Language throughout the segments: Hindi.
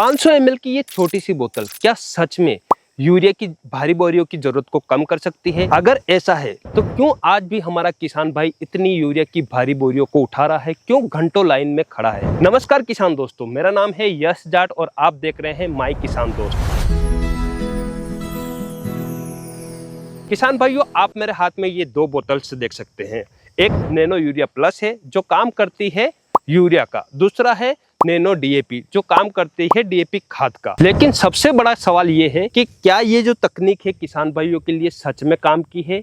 500 ml की ये छोटी सी बोतल क्या सच में यूरिया की भारी बोरियों की जरूरत को कम कर सकती है? अगर ऐसा है तो क्यों आज भी हमारा किसान भाई इतनी यूरिया की भारी बोरियों को उठा रहा है, क्यों घंटों लाइन में खड़ा है? नमस्कार किसान दोस्तों, मेरा नाम है यश जाट और आप देख रहे हैं माई किसान दोस्त। किसान भाइयों, आप मेरे हाथ में ये दो बोतल्स देख सकते हैं। एक नैनो यूरिया प्लस है जो काम करती है यूरिया का, दूसरा है नैनो डीएपी जो काम करती है डीएपी खाद का। लेकिन सबसे बड़ा सवाल ये है कि क्या ये जो तकनीक है किसान भाइयों के लिए सच में काम की है?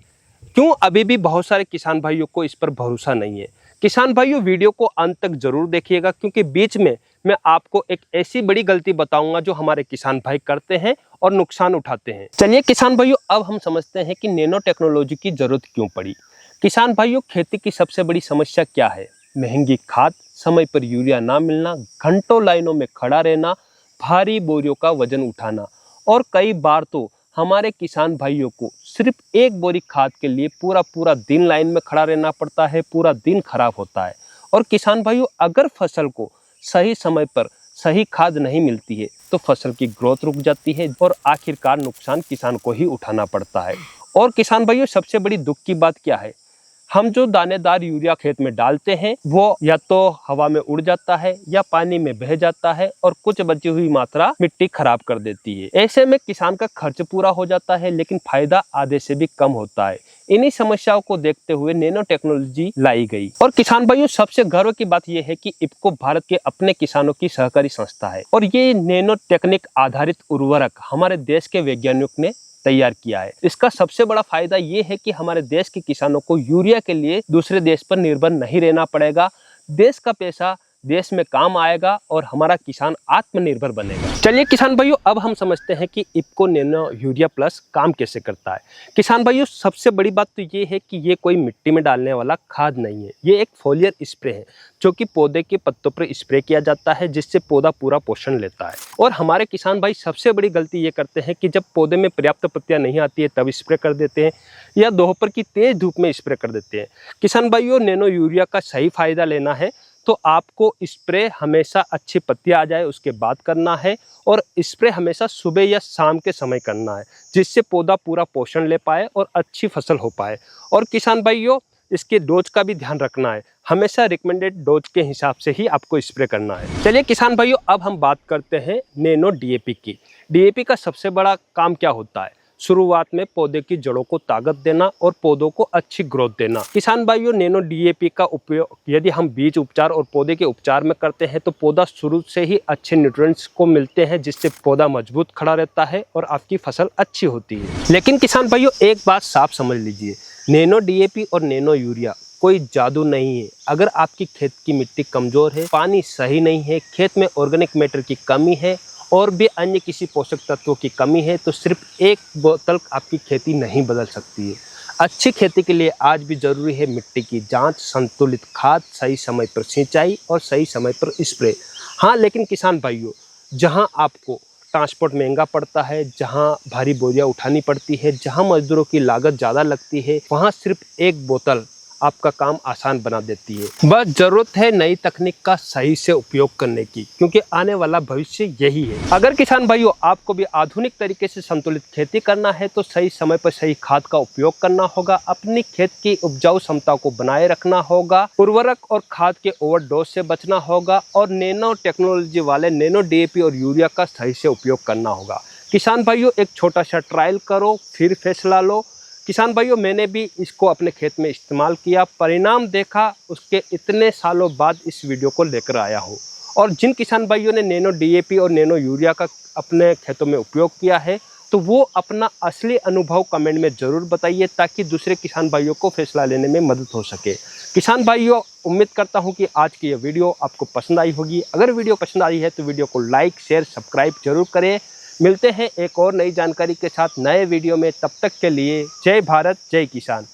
क्यों अभी भी बहुत सारे किसान भाइयों को इस पर भरोसा नहीं है? किसान भाइयों, वीडियो को अंत तक जरूर देखिएगा, क्योंकि बीच में मैं आपको एक ऐसी बड़ी गलती बताऊंगा जो हमारे किसान भाई करते हैं और नुकसान उठाते हैं। चलिए किसान भाइयों, अब हम समझते हैं कि नैनो टेक्नोलॉजी की जरूरत क्यों पड़ी। किसान भाइयों, खेती की सबसे बड़ी समस्या क्या है? महंगी खाद, समय पर यूरिया ना मिलना, घंटों लाइनों में खड़ा रहना, भारी बोरियों का वजन उठाना, और कई बार तो हमारे किसान भाइयों को सिर्फ एक बोरी खाद के लिए पूरा दिन लाइन में खड़ा रहना पड़ता है, पूरा दिन खराब होता है। और किसान भाइयों, अगर फसल को सही समय पर सही खाद नहीं मिलती है तो फसल की ग्रोथ रुक जाती है और आखिरकार नुकसान किसान को ही उठाना पड़ता है। और किसान भाइयों, सबसे बड़ी दुख की बात क्या है? हम जो दानेदार यूरिया खेत में डालते हैं वो या तो हवा में उड़ जाता है या पानी में बह जाता है और कुछ बची हुई मात्रा मिट्टी खराब कर देती है। ऐसे में किसान का खर्च पूरा हो जाता है लेकिन फायदा आधे से भी कम होता है। इन्हीं समस्याओं को देखते हुए नैनो टेक्नोलॉजी लाई गई। और किसान भाइयों, सबसे गर्व की बात यह है कि इफको भारत के अपने किसानों की सहकारी संस्था है और ये नैनो टेक्निक आधारित उर्वरक हमारे देश के वैज्ञानिकों ने तैयार किया है। इसका सबसे बड़ा फायदा ये है कि हमारे देश के किसानों को यूरिया के लिए दूसरे देश पर निर्भर नहीं रहना पड़ेगा। देश का पैसा देश में काम आएगा और हमारा किसान आत्मनिर्भर बनेगा। चलिए किसान भाइयों, अब हम समझते हैं कि इफको नैनो यूरिया प्लस काम कैसे करता है। किसान भाइयों, सबसे बड़ी बात तो ये है कि ये कोई मिट्टी में डालने वाला खाद नहीं है। ये एक फोलियर स्प्रे है जो कि पौधे के पत्तों पर स्प्रे किया जाता है, जिससे पौधा पूरा पोषण लेता है। और हमारे किसान भाई सबसे बड़ी गलती ये करते हैं कि जब पौधे में पर्याप्त पत्तियां नहीं आती है तब स्प्रे कर देते हैं या दोपहर की तेज धूप में स्प्रे कर देते हैं। किसान भाइयों, नैनो यूरिया का सही फायदा लेना है तो आपको स्प्रे हमेशा अच्छी पत्तियां आ जाए उसके बाद करना है, और स्प्रे हमेशा सुबह या शाम के समय करना है, जिससे पौधा पूरा पोषण ले पाए और अच्छी फसल हो पाए। और किसान भाइयों, इसके डोज का भी ध्यान रखना है, हमेशा रिकमेंडेड डोज के हिसाब से ही आपको स्प्रे करना है। चलिए किसान भाइयों, अब हम बात करते हैं नैनो डीएपी की। डीएपी का सबसे बड़ा काम क्या होता है? शुरुआत में पौधे की जड़ों को ताकत देना और पौधों को अच्छी ग्रोथ देना। किसान भाइयों, नैनो डीएपी का उपयोग यदि हम बीज उपचार और पौधे के उपचार में करते हैं तो पौधा शुरू से ही अच्छे न्यूट्रिएंट्स को मिलते हैं, जिससे पौधा मजबूत खड़ा रहता है और आपकी फसल अच्छी होती है। लेकिन किसान भाइयों, एक बात साफ समझ लीजिए, नैनो डीएपी और नैनो यूरिया कोई जादू नहीं है। अगर आपकी खेत की मिट्टी कमजोर है, पानी सही नहीं है, खेत में ऑर्गेनिक मैटर की कमी है और भी अन्य किसी पोषक तत्वों की कमी है, तो सिर्फ एक बोतल आपकी खेती नहीं बदल सकती है। अच्छी खेती के लिए आज भी जरूरी है मिट्टी की जांच, संतुलित खाद, सही समय पर सिंचाई और सही समय पर स्प्रे। हाँ, लेकिन किसान भाइयों, जहां आपको ट्रांसपोर्ट महंगा पड़ता है, जहां भारी बोरियां उठानी पड़ती है, जहां मजदूरों की लागत ज़्यादा लगती है, वहां सिर्फ एक बोतल आपका काम आसान बना देती है। बस जरूरत है नई तकनीक का सही से उपयोग करने की, क्योंकि आने वाला भविष्य यही है। अगर किसान भाइयों आपको भी आधुनिक तरीके से संतुलित खेती करना है तो सही समय पर सही खाद का उपयोग करना होगा, अपनी खेत की उपजाऊ क्षमता को बनाए रखना होगा, उर्वरक और खाद के ओवरडोज से बचना होगा और नैनो टेक्नोलॉजी वाले नैनो डीएपी और यूरिया का सही से उपयोग करना होगा। किसान भाइयों, एक छोटा सा ट्रायल करो फिर फैसला लो। किसान भाइयों, मैंने भी इसको अपने खेत में इस्तेमाल किया, परिणाम देखा, उसके इतने सालों बाद इस वीडियो को लेकर आया हूँ। और जिन किसान भाइयों ने नैनो डीएपी और नैनो यूरिया का अपने खेतों में उपयोग किया है तो वो अपना असली अनुभव कमेंट में ज़रूर बताइए, ताकि दूसरे किसान भाइयों को फैसला लेने में मदद हो सके। किसान भाइयों, उम्मीद करता हूँ कि आज की ये वीडियो आपको पसंद आई होगी। अगर वीडियो पसंद आई है तो वीडियो को लाइक, शेयर, सब्सक्राइब जरूर करें। मिलते हैं एक और नई जानकारी के साथ नए वीडियो में, तब तक के लिए जय भारत, जय किसान।